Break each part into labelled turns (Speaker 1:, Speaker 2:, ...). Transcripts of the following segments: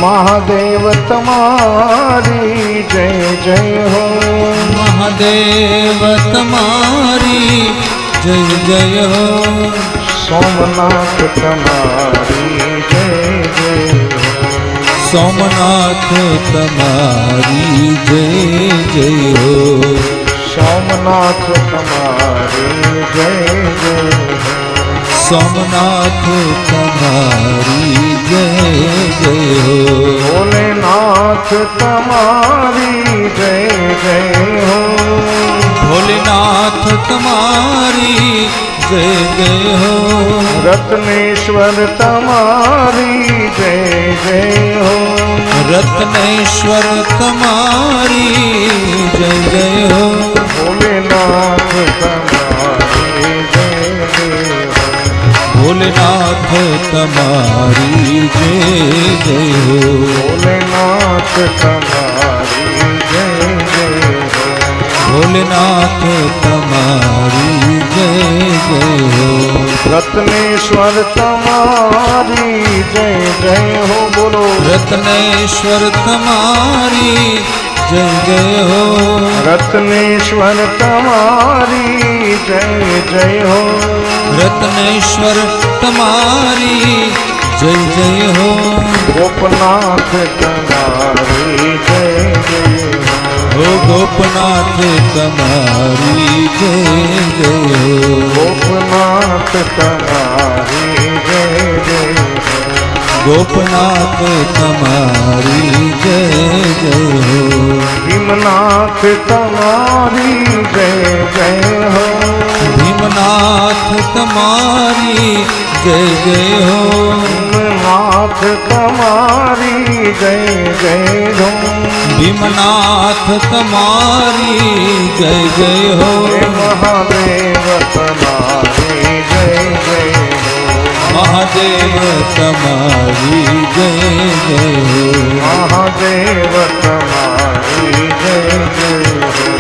Speaker 1: महादेव तुम्हारी जय जय हो।
Speaker 2: महादेव तुम्हारी जय जय हो।
Speaker 1: सोमनाथ तुम्हारी जय जय हो।
Speaker 2: सोमनाथ तुम्हारी जय जय हो।
Speaker 1: सोमनाथ तुम्हारी जय जय हो।
Speaker 2: सोमनाथ तुम्हारी जय जय हो।
Speaker 1: भोलेनाथ तुम्हारी जय जय हो।
Speaker 2: भोलेनाथ तुम्हारी जय जय हो।
Speaker 1: रत्नेश्वर तुम्हारी जय जय हो।
Speaker 2: रत्नेश्वर तुम्हारी जय जय हो।
Speaker 1: भोलेनाथ तुम्हारी जय जय हो।
Speaker 2: भोलेनाथ तुम्हारी जय जय हो।
Speaker 1: भोलेनाथ तुम्हारी जय जय हो।
Speaker 2: भोलेनाथ तुम्हारी जय जय हो।
Speaker 1: रत्नेश्वर तुम्हारी जय जय हो। बोलो
Speaker 2: रत्नेश्वर तुम्हारी जय जय हो।
Speaker 1: रत्नेश्वर तुम्हारी जय जय हो।
Speaker 2: रत्नेश्वर तुम्हारी जय जय हो।
Speaker 1: गोपनाथ तुम्हारी जय जय
Speaker 2: हो। गोपनाथ तुम्हारी जय जय हो।
Speaker 1: गोपनाथ तुम्हारी जय जय हो।
Speaker 2: गोपनाथ तुम्हारी जय जय हो।
Speaker 1: भीमनाथ तुम्हारी जय जय हो।
Speaker 2: भीमनाथ तुम्हारी जय जय हो।
Speaker 1: भीमनाथ तुम्हारी जय जय हो।
Speaker 2: भीमनाथ तुम्हारी जय जय हो।
Speaker 1: महादेव तुम्हारी जय जय हो।
Speaker 2: महादेव तुम्हारी जय जय हो।
Speaker 1: महादेव तुम्हारी जय जय हो।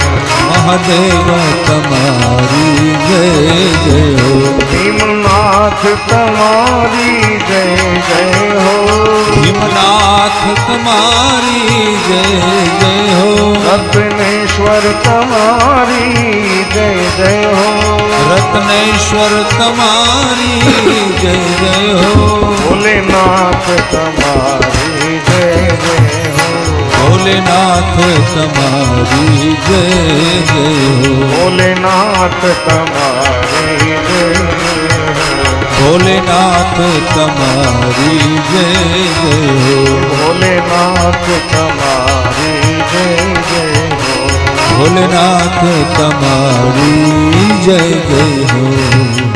Speaker 2: महादेव तुम्हारी जय जय हो।
Speaker 1: भीमनाथ तुम्हारी जय जय हो।
Speaker 2: भीमनाथ तुम्हारी जय जय हो।
Speaker 1: रत्नेश्वर तुम्हारी जय जय हो।
Speaker 2: रत्नेश्वर तुम्हारी जय जय हो।
Speaker 1: भोलेनाथ तुम्हारी जय जय हो।
Speaker 2: भोलेनाथ तुम्हारी जय जय हो।
Speaker 1: भोलेनाथ तुम्हारी जय जय हो।
Speaker 2: भोलेनाथ तुम्हारी जय जय हो।
Speaker 1: भोलेनाथ तुम्हारी जय जय हो।
Speaker 2: भोलेनाथ तुम्हारी जय जय हो।